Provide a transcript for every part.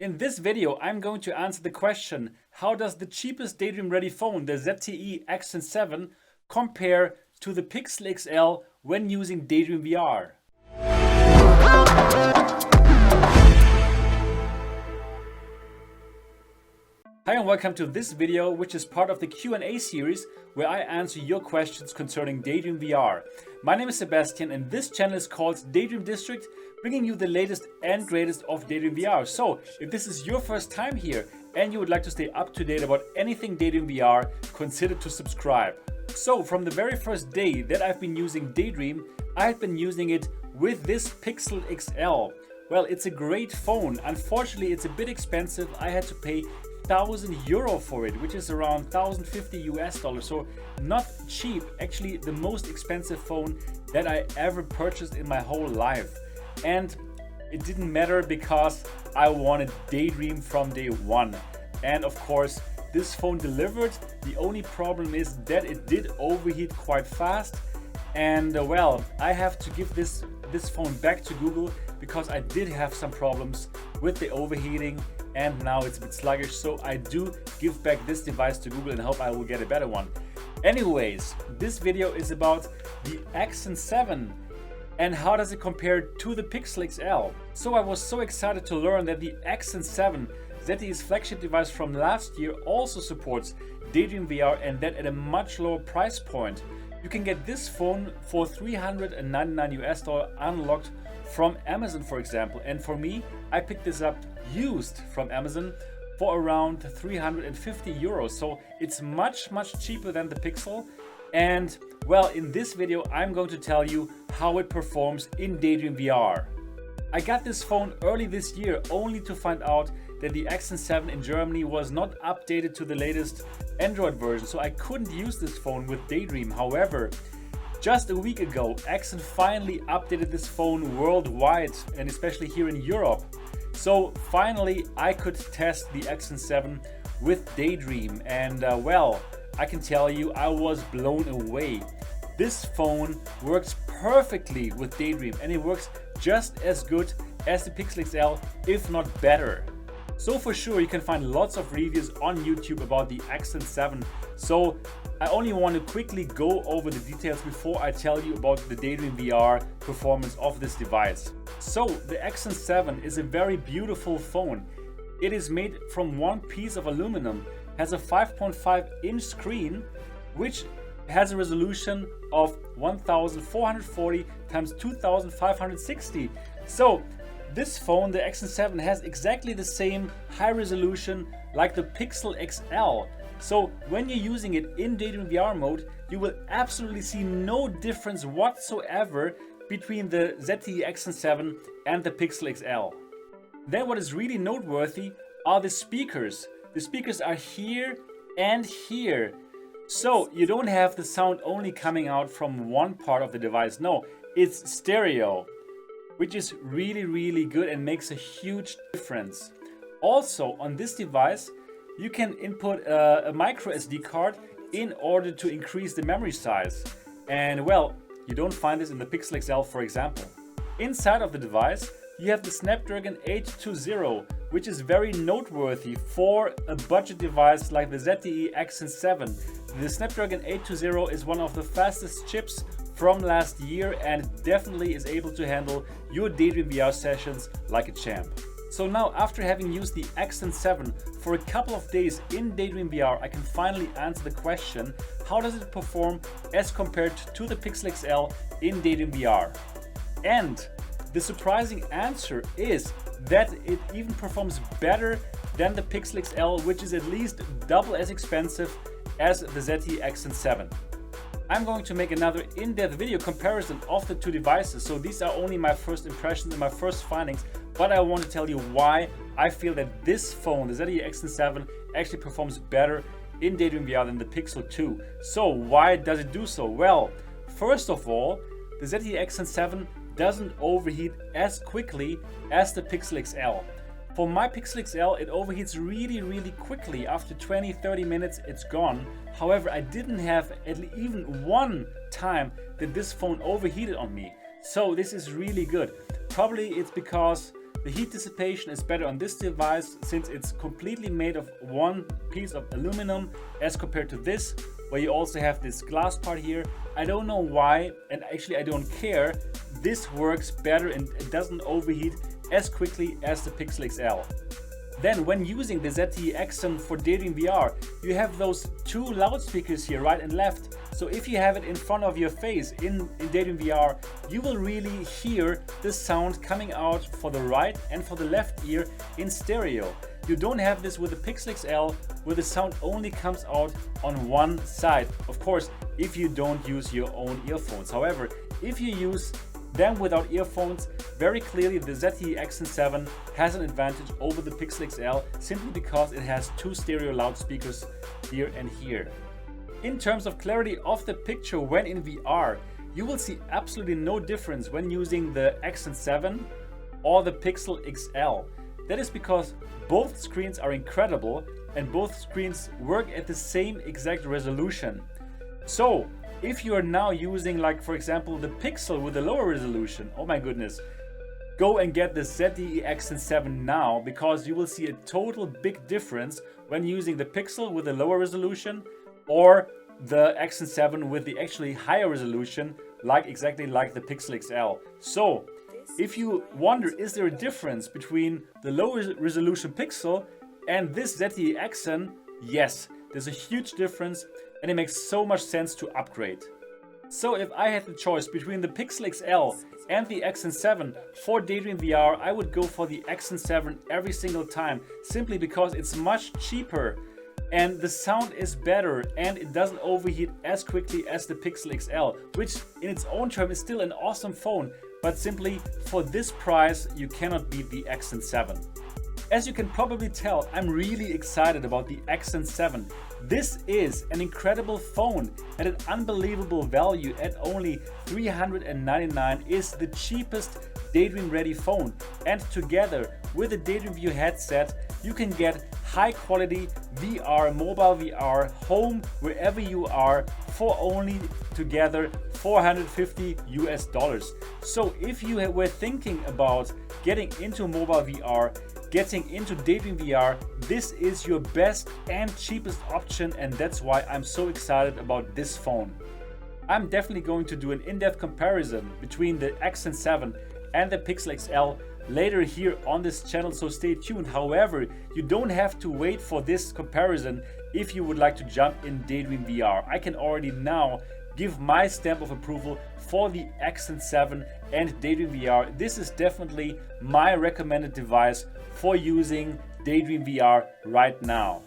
In this video, I'm going to answer the question, how does the cheapest Daydream-ready phone, the ZTE Axon 7, compare to the Pixel XL when using Daydream VR? Hi and welcome to this video, which is part of the Q&A series where I answer your questions concerning Daydream VR. My name is Sebastian and this channel is called Daydream District, bringing you the latest and greatest of Daydream VR. So if this is your first time here and you would like to stay up to date about anything Daydream VR, consider to subscribe. So from the very first day that I've been using Daydream, I've been using it with this Pixel XL. Well, it's a great phone. Unfortunately, it's a bit expensive. I had to pay €1,000 for it, which is around 1,050 US dollars, so not cheap. Actually, the most expensive phone that I ever purchased in my whole life. And it didn't matter because I wanted Daydream from day one. And of course, this phone delivered. The only problem is that it did overheat quite fast. And well, I have to give this phone back to Google because I did have some problems with the overheating and now it's a bit sluggish, so I do give back this device to Google and hope I will get a better one. Anyways, this video is about the Axon 7 and how does it compare to the Pixel XL. So I was so excited to learn that the Axon 7, ZTE's flagship device from last year, also supports Daydream VR, and that at a much lower price point. You can get this phone for $399 US unlocked from Amazon, for example. And for me, I picked this up used from Amazon for around 350 euros. So it's much cheaper than the Pixel. And well, in this video, I'm going to tell you how it performs in Daydream VR. I got this phone early this year only to find out that the Axon 7 in Germany was not updated to the latest Android version, so I couldn't use this phone with Daydream. However, just a week ago, Axon finally updated this phone worldwide and especially here in Europe. So finally, I could test the Axon 7 with Daydream, and well, I can tell you I was blown away. This phone works perfectly with Daydream and it works just as good as the Pixel XL, if not better. So for sure, you can find lots of reviews on YouTube about the Axon 7. So I only want to quickly go over the details before I tell you about the Daydream VR performance of this device. So the Axon 7 is a very beautiful phone. It is made from one piece of aluminum, has a 5.5-inch screen, which has a resolution of 1440 x 2560. So this phone, the Axon 7, has exactly the same high resolution like the Pixel XL. So when you're using it in Daydream VR mode, you will absolutely see no difference whatsoever between the ZTE Axon 7 and the Pixel XL. Then what is really noteworthy are the speakers. The speakers are here and here. So you don't have the sound only coming out from one part of the device. No, it's stereo, which is really good and makes a huge difference. Also on this device, you can input a micro SD card in order to increase the memory size. And well, you don't find this in the Pixel XL, for example. Inside of the device, you have the Snapdragon 820, which is very noteworthy for a budget device like the ZTE Axon 7. The Snapdragon 820 is one of the fastest chips from last year and definitely is able to handle your Daydream VR sessions like a champ. So now, after having used the Axon 7 for a couple of days in Daydream VR, I can finally answer the question, how does it perform as compared to the Pixel XL in Daydream VR? And the surprising answer is that it even performs better than the Pixel XL, which is at least double as expensive as the ZTE Axon 7. I'm going to make another in-depth video comparison of the two devices, so these are only my first impressions and my first findings, but I want to tell you why I feel that this phone, the ZTE Axon 7, actually performs better in Daydream VR than the Pixel 2. So why does it do so? Well, first of all, the ZTE Axon 7 doesn't overheat as quickly as the Pixel XL. For my Pixel XL, it overheats really quickly. After 20-30 minutes, it's gone. However, I didn't have even one time that this phone overheated on me. So this is really good. Probably it's because The heat dissipation is better on this device since it's completely made of one piece of aluminum as compared to this, where you also have this glass part here. I don't know why, and actually I don't care. This works better and it doesn't overheat as quickly as the Pixel XL. Then when using the ZTE Axon for Daydream VR, you have those two loudspeakers here, right and left. So if you have it in front of your face in Daydream VR, you will really hear the sound coming out for the right and for the left ear in stereo. You don't have this with the Pixel XL, where the sound only comes out on one side. Of course, if you don't use your own earphones. However, if you use them without earphones, very clearly the ZTE Axon 7 has an advantage over the Pixel XL simply because it has two stereo loudspeakers here and here. In terms of clarity of the picture when in VR, you will see absolutely no difference when using the Axon 7 or the Pixel XL. That is because both screens are incredible and both screens work at the same exact resolution. So if you are now using, like for example, the Pixel with a lower resolution, oh my goodness, go and get the ZTE Axon 7 now, because you will see a total big difference when using the Pixel with a lower resolution or the Axon 7 with the actually higher resolution, exactly like the Pixel XL. So if you wonder, is there a difference between the lower resolution Pixel and this ZTE Axon? Yes, there's a huge difference and it makes so much sense to upgrade. So if I had the choice between the Pixel XL and the Axon 7 for Daydream VR, I would go for the Axon 7 every single time, simply because it's much cheaper and the sound is better and it doesn't overheat as quickly as the Pixel XL, which in its own term is still an awesome phone, but simply for this price you cannot beat the Axon 7. As you can probably tell, I'm really excited about the Axon 7. This is an incredible phone at an unbelievable value. At only $399 is the cheapest Daydream-ready phone, and together with the Daydream View headset you can get high quality VR, mobile VR, home, wherever you are, for only together $450 US. So if you were thinking about getting into mobile VR, getting into Daydream VR, this is your best and cheapest option, and that's why I'm so excited about this phone. I'm definitely going to do an in-depth comparison between the Axon 7 and the Pixel XL later here on this channel, so stay tuned. However, you don't have to wait for this comparison if you would like to jump in Daydream VR. I can already now give my stamp of approval for the Axon 7 and Daydream VR. This is definitely my recommended device for using Daydream VR right now.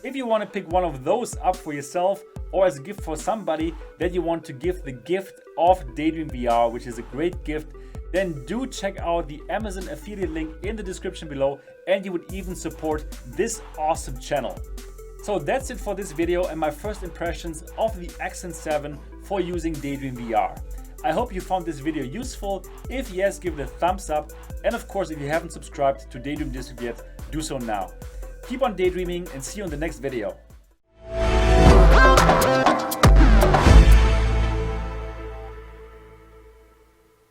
If you want to pick one of those up for yourself or as a gift for somebody that you want to give the gift of Daydream VR, which is a great gift, then do check out the Amazon affiliate link in the description below, and you would even support this awesome channel. So that's it for this video and my first impressions of the Axon 7 for using Daydream VR. I hope you found this video useful. If yes, give it a thumbs up, and of course if you haven't subscribed to Daydream District yet, do so now. Keep on daydreaming and see you in the next video.